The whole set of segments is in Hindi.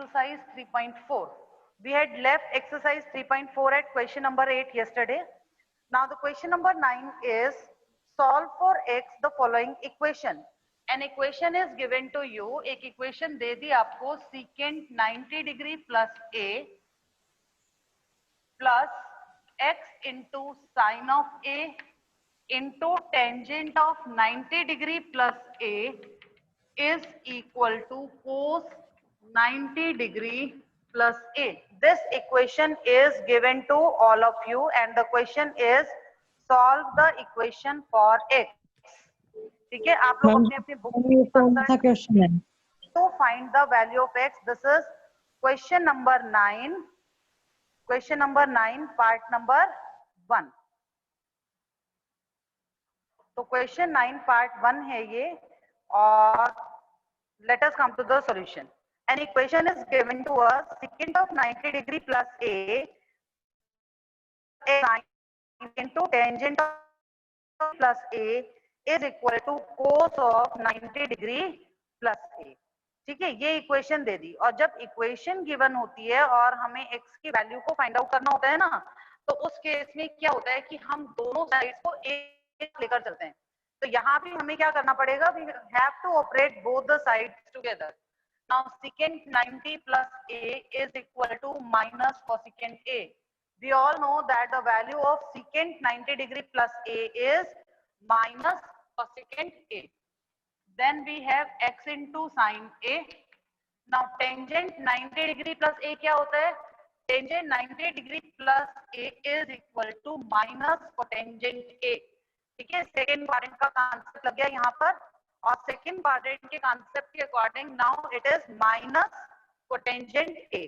exercise 3.4. We had left exercise 3.4 at question number 8 yesterday. Now the question number 9 is solve for x the following equation. An equation is given to you. एक equation दे दी आपको secant 90 degree plus a plus x into sin of a into tangent of 90 degree plus a is equal to cos 90 degree plus a. This equation is given to all of you and the question is solve the equation for x. ठीक है, आप लोग अपने अपने बुक में क्वेश्चन है to find the value of x. This is question number 9. Question number 9 part number 1. तो question 9 part 1 है ये और let us come to the solution. An equation is given to us secant of 90 degree plus a sin into tangent of plus a is equal to cos of 90 degree plus a. ठीक है, ये इक्वेशन दे दी और जब इक्वेशन गिवन होती है और हमें x की वैल्यू को फाइंड आउट करना होता है ना, तो उस केस में क्या होता है कि हम दोनों साइड्स को एक लेकर चलते हैं. तो यहाँ भी हमें क्या करना पड़ेगा, we have to operate both the sides together. Now secant 90 plus a is equal to minus cosecant a. We all know that the value of secant 90 degree plus a is minus cosecant a. Then we have x into sin a. Now tangent 90 degree plus a क्या होता है? Tangent 90 degree plus a is equal to minus cotangent a. ठीक है, सेकेंड क्वाड्रेंट का कॉन्सेप्ट लग गया यहाँ पर और सेकेंड क्वाड्रेंट के कॉन्सेप्ट के according now it is minus cotangent A.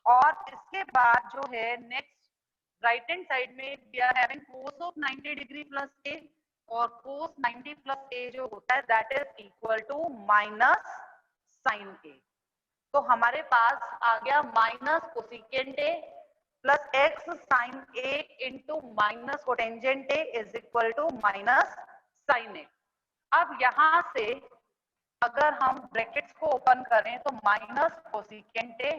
और इसके बाद जो है नेक्स्ट राइट हैंड साइड में we are having cos of 90 degree plus A और कोस 90 प्लस ए जो होता है that is equal to minus sine A. तो हमारे पास आ गया minus cosecant A plus X sine A into minus cotangent A is equal to minus sine A. अब यहां से अगर हम ब्रैकेट्स को ओपन करें तो minus cosecant A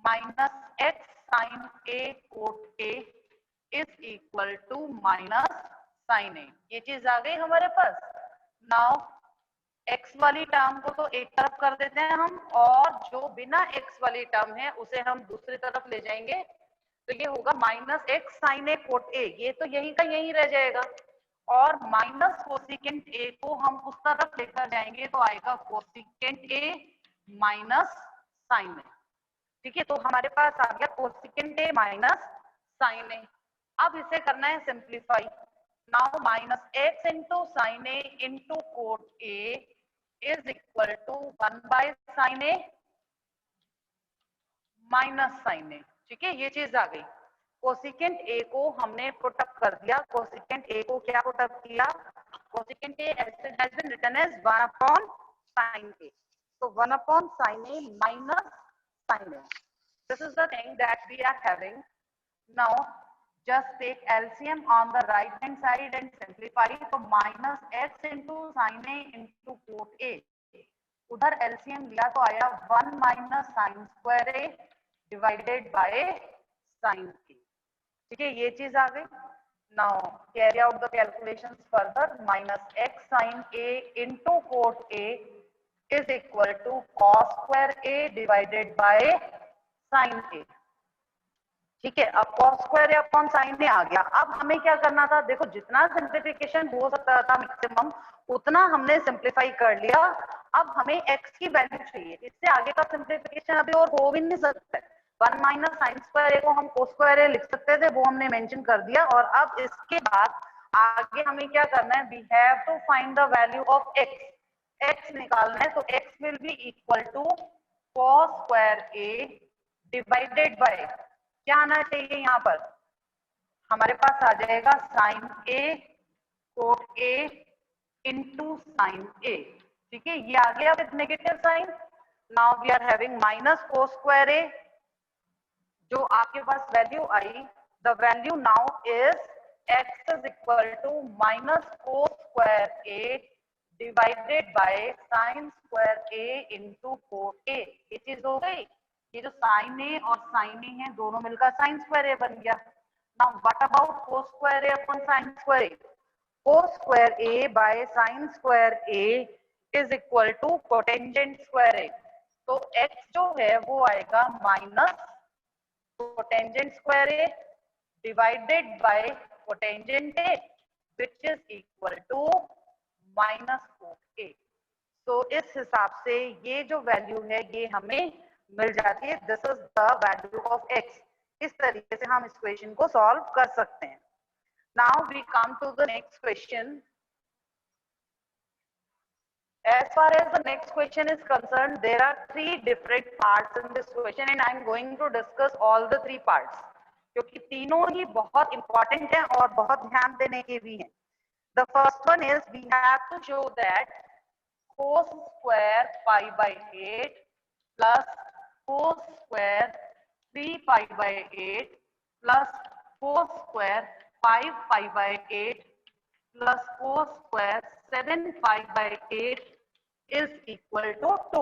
minus x sine A cot A is equal to minus sine A. ये चीज आ गई हमारे पास. नाउ x वाली टर्म को तो एक तरफ कर देते हैं हम और जो बिना x वाली टर्म है उसे हम दूसरी तरफ ले जाएंगे. तो ये होगा minus x sine A cot a. ये तो यहीं का यहीं रह जाएगा और माइनस कोसिकेंट ए को हम उस तरफ लेकर जाएंगे तो आएगा cosecant A minus sine A. ठीक है, तो हमारे पास आ गया cosecant A minus sine A. अब इसे करना है simplify. Now minus x into sine A into cot A is equal to 1 by sine A minus sine A. ठीक है, ये चीज आ गई. कोसिकेंट ए को हमने पुट अप कर दिया. कोसिकेंट ए को क्या पुट अप किया? Cosecant A has been written as 1 upon sine A. तो 1 upon sine A minus sine A. This is the thing that we are having. Now just take LCM on the right hand side and simplify. तो minus x into sin a into cot a. उधर LCM लिया तो आया 1 minus sin square a divided by sin a. ठीक है, ये चीज आ गई. Now carry out the calculations further. Minus x sin a into cot a is equal to cos square a divided by sin a. ठीक है, अब cos स्क्वायर अपॉन साइन में आ गया. अब हमें क्या करना था? देखो जितना सिंप्लीफिकेशन हो सकता था मैक्सिमम उतना हमने सिंप्लीफाई कर लिया. अब हमें x की वैल्यू चाहिए. इससे आगे का सिंप्लीफिकेशन अभी और हो भी नहीं सकता है. 1 माइनस साइन स्क्वायर ए को हम cos स्क्वायर ए लिख सकते थे, वो हमने मेंशन कर दिया. और अब इसके बाद आगे हमें क्या करना है? We have to find the value of x. x निकालना है तो x will be equal to cos square A divided by क्या आना चाहिए? यहाँ पर हमारे पास आ जाएगा sine A cot A into sine A. ठीक है, ये आ गया with negative sine. Now we are having minus cos square A. जो आपके पास वैल्यू आई, the value now is x is equal to minus cos square A divided by sine square a into cot a. ये चीज हो गई. ये जो साइन ए और साइन ए है दोनों मिलकर साइन स्क्वायर ए बन गया। Now what about cos square A upon sine square A? Cos square A by sine square A is equal to cotangent square A. तो x जो है वो आएगा minus cotangent square A divided by cotangent A which is equal to minus cot A. तो इस हिसाब से ये जो वैल्यू है ये हमें मिल जाती है। This is the value of x। इस तरीके से हम इस क्वेश्चन को सॉल्व कर सकते हैं। Now we come to the next question. As far as the next question is concerned, there are three different parts in this question and I am going to discuss all the three parts, क्योंकि तीनों ही बहुत important हैं और बहुत ध्यान देने के भी हैं। The first one is we have to show that cos square pi by 8 plus cos square 3 pi by 8 plus cos square 5 pi by 8 plus cos square 7 pi by 8 is equal to 2।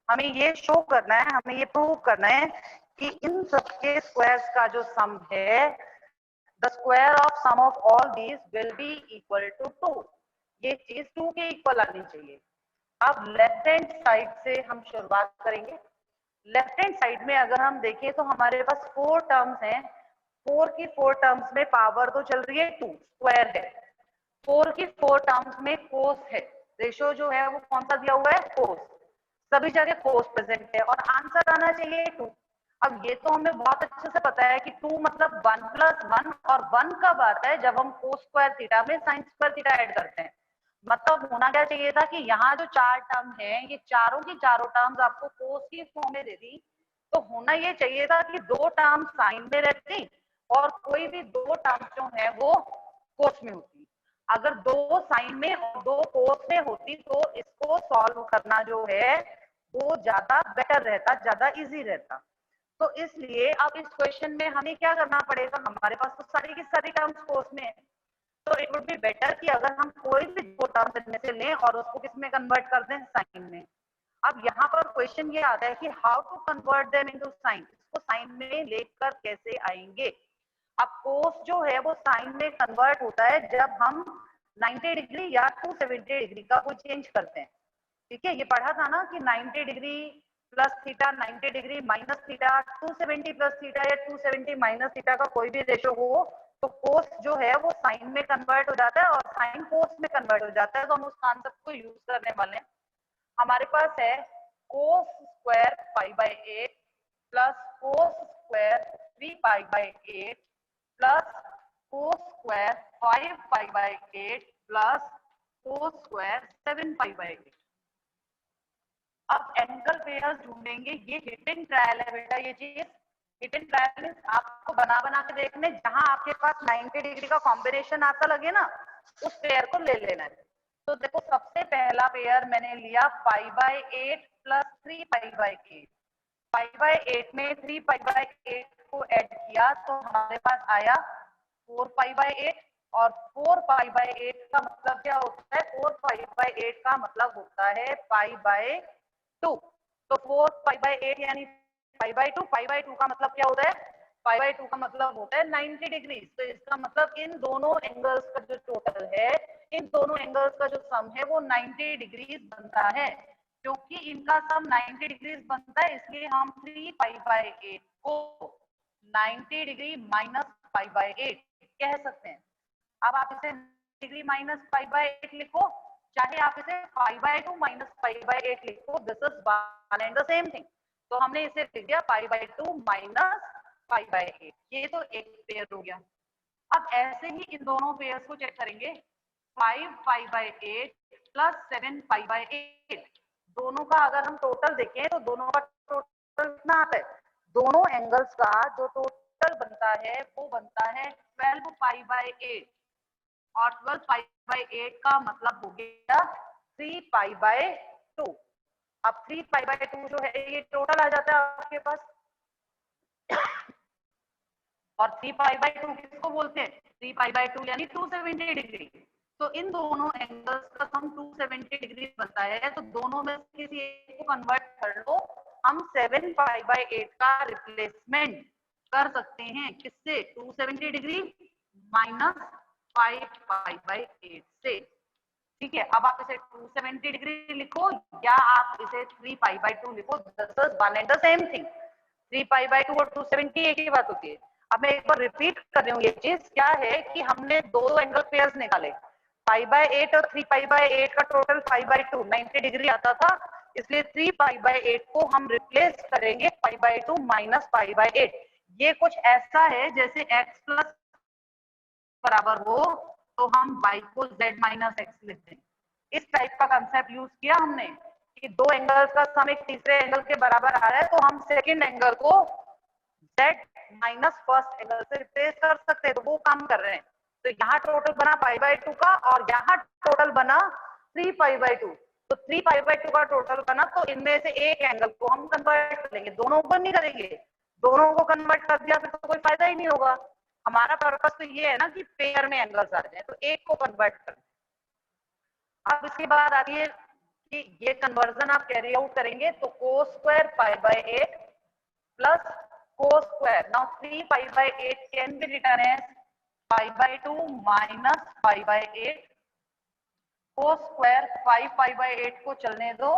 हमें ये शो करना है, हमें ये प्रूव करना है कि इन सबके स्क्वायर्स का जो सम है, the square of sum of all these will be equal to 2। ये चीज 2 के इक्वल आनी चाहिए। अब लेफ्ट हैंड साइड से हम शुरुआत करेंगे। लेफ्ट हैंड साइड में अगर हम देखें तो हमारे पास 4 टर्म्स हैं। 4 की 4 टर्म्स में पावर तो चल रही है 2, स्क्वायर है। 4 की 4 टर्म्स में कोस है, रेशो जो है वो कौन सा दिया हुआ है? कोस। सभी जगह कोस प्रेजेंट है और आंसर आना चाहिए 2। अब ये तो हमें बहुत अच्छे से पता है कि 2 मतलब 1 प्लस 1, और 1 कब आता है? जब हम कोस स्क्वायर थीटा में साइन स्क्वायर थीटा ऐड करते हैं। मतलब होना क्या चाहिए था कि यहाँ जो 4 टर्म है ये चारों की चारों टर्म्स आपको कोस की फॉर्म में दे दी, तो होना ये चाहिए था कि 2 टर्म साइन में रहती और कोई भी 2 टर्म जो है वो कोस में होती। अगर 2 साइन में और 2 कोस में होती तो इसको सॉल्व करना जो है वो ज्यादा बेटर रहता, ज्यादा इजी रहता। तो इसलिए अब इस क्वेश्चन में हमें क्या करना पड़ेगा? हमारे पास तो सारी की सारी टर्म्स कोस में है, तो इट वुड बी बेटर कि अगर हम कोई भी 2 टर्म्स इनमें से लें और उसको किस में कन्वर्ट कर दें? साइन में। अब यहाँ पर क्वेश्चन ये आता है कि how to convert them into sine. इसको साइन में लेकर कैसे आएंगे? अब कोस जो है वो साइन में कन्वर्ट होता है जब हम 90 डिग्री या 270 डिग्री का कोई चेंज करते हैं। ठीक है, ये पढ़ा था ना कि 90 degree plus theta, 90 degree minus theta, 270 plus theta या 270 माइनस थीटा का कोई भी रेशो हो तो कोस जो है वो साइन में कन्वर्ट हो जाता है और साइन कोस में कन्वर्ट हो जाता है। तो हम उस कॉन्सेप्ट को यूज करने वाले हैं। हमारे पास है cos square pi by 8 plus cos square 3 pi by 8 plus cos square 5 pi by 8 plus cos square 7 pi by 8। अब एंगल पेयर्स ढूंढेंगे। ये हिट एंड ट्रायल है बेटा। ये चीज हिट एंड ट्रायल मींस आपको बना बना के देखने, जहां आपके पास 90 डिग्री का कॉम्बिनेशन आता लगे ना उस पेयर को ले लेना है। तो देखो सबसे पहला पेयर मैंने लिया 5 by 8 plus 3 pi by 8। 5 by 8 में 3 पाई बाय 8 को ऐड किया तो हमारे पास आया 4 पाई बाय 8, और 4 पाई बाय 8 का मतलब क्या होता है? 4 पाई बाय 8 का मतलब होता है पाई बाय 2। तो 4 पाई बाय 8 यानी पाई बाय 2। पाई बाय 2 का मतलब क्या होता है? पाई बाय 2 का मतलब होता है 90 डिग्री। तो इसका मतलब इन दोनों एंगल्स का जो टोटल है, इन दोनों एंगल्स का जो सम है वो 90 डिग्री बनता है। क्योंकि इनका सम 90 डिग्री बनता है इसलिए हम 3 पाई बाय 8 को 90 डिग्री माइनस पाई बाय 8 कह सकते हैं। अब आप इसे डिग्री माइनस पाई बाय 8 लिखो, चाहे आप इसे 5 बाय 2 माइनस 5 बाय 8 लिखो, this is one and the same thing. तो हमने इसे लिख दिया 5 बाय 2 माइनस 5 बाय 8। ये तो एक पेयर हो गया। अब ऐसे ही इन दोनों पेयर्स को चेक करेंगे। 5 pi by 8 plus 7 pi by 8, दोनों का अगर हम टोटल देखें तो दोनों का टोटल कितना आता है? दोनों एंगल्स का जो टोटल बनता है वो बनता है 12 पाई बाय 8, और 12 पाई बाय 8 का मतलब हो गया 3 पाई बाय 2। अब 3 पाई बाय 2 जो है ये टोटल आ जाता है आपके पास, और 3 पाई बाय 2 किसको बोलते हैं? 3 पाई बाय 2 यानी 270 डिग्री। तो इन दोनों एंगल्स का सम 270 डिग्री बनता है। तो दोनों में किसी एक को कन्वर्ट कर लो, हम 7 पाई बाय 8 का रिप्लेसमेंट कर सकते हैं किससे, 270 डिग्री माइनस 5 पाई बाय 8 से। ठीक है, अब आप इसे 270 डिग्री लिखो या आप इसे 3 पाई बाय 2 लिखो, this is one and the same thing. 3 pi by 2 और 270 एक ही बात होती है। अब मैं एक बार रिपीट कर रही हूँ, ये चीज क्या है कि हमने दो एंगल पेयर्स निकाले, पाई बाय 8 और 3 पाई बाय 8 का टोटल 5 बाय 2 90 डिग्री आता था, इसलिए 3 पाई बाय 8 को हम रिप्लेस करेंगे पाई बाय 2 माइनस पाई बाय 8। ये कुछ ऐसा है जैसे x प्लस बराबर हो तो हम y को z माइनस एक्स लिखते हैं। इस टाइप का कंसेप्ट यूज किया हमने कि दो एंगल्स का सम एक तीसरे एंगल के बराबर आ रहा है, तो हम सेकंड एंगल को z माइनस फर्स्ट एंगल से रिप्लेस कर सकते हैं, तो वो काम कर रहे हैं। तो यहाँ टोटल बना पाई बाय 2 का और यहाँ टोटल बना 3 पाई बाय 2। तो 3 पाई बाय 2 का टोटल बना, तो इनमें से एक एंगल को हम कन्वर्ट कर लेंगे, दोनों को नहीं करेंगे। दोनों को कन्वर्ट कर दिया फिर तो कोई फायदा ही नहीं होगा। हमारा पर्पस तो ये है ना कि पेयर में एंगल्स आ जाए, तो एक को कन्वर्ट कर। अब इसके बाद आती है कि ये कन्वर्जन आप कैरी आउट करेंगे तो cos square pi by 8 plus cos square, now 3 pi by 8 can be written as pi by 2 minus pi by 8। cos square 5 pi by 8 को चलने दो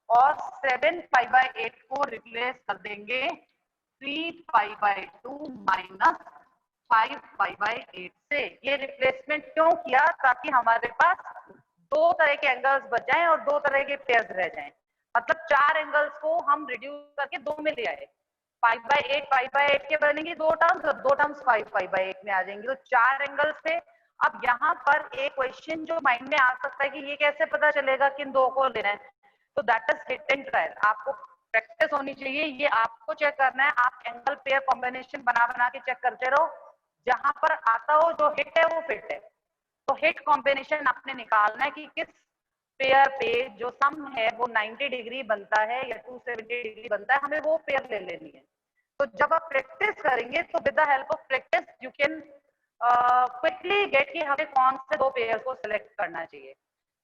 और 7 पाई बाय 8 को रिप्लेस कर देंगे 3 pi by 2 minus 5 pi by 8 से। ये रिप्लेसमेंट क्यों किया, ताकि हमारे पास दो तरह के एंगल्स बच जाएं और दो तरह के पेयर्स रह जाएं। मतलब चार एंगल्स को हम रिड्यूस करके दो में ले आए। 5 बाय 8 के बनेंगे दो टर्म्स और दो टर्म्स 5 पाई बाय 8 में आ जाएंगे, तो चार एंगल्स थे। अब यहाँ पर एक क्वेश्चन जो माइंड में आ सकता है कि ये कैसे पता चलेगा किन दो को लेना है, तो that is hit and trial. आपको प्रैक्टिस होनी चाहिए, ये आपको चेक करना है। आप एंगल पेयर कॉम्बिनेशन बना बना के चेक करते रहो, जहां पर आता हो जो हिट है वो फिट है। तो हिट कॉम्बिनेशन आपने निकालना है कि किस पेयर पे जो सम है वो 90 डिग्री बनता है या 270 डिग्री बनता है, हमें वो पेयर ले लेनी है। तो जब आप प्रैक्टिस करेंगे तो with the help of practice you can quickly get कि हमें कौन से दो पेयर को सिलेक्ट करना चाहिए।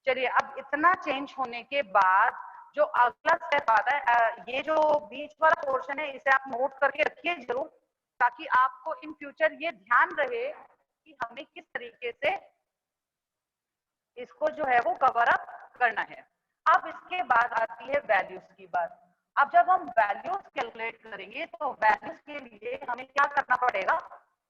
चलिए, अब इतना चेंज होने के बाद जो अगला स्टेप आता है, ये जो बीच वाला पोर्शन है इसे आप नोट करके रखिए जरूर, ताकि आपको इन फ्यूचर ये ध्यान रहे कि हमें किस तरीके से इसको जो है वो कवर अप करना है। अब इसके बाद आती है वैल्यूज की बात। अब जब हम वैल्यूज कैलकुलेट करेंगे तो वैल्यूज के लिए हमें क्या करना पड़ेगा,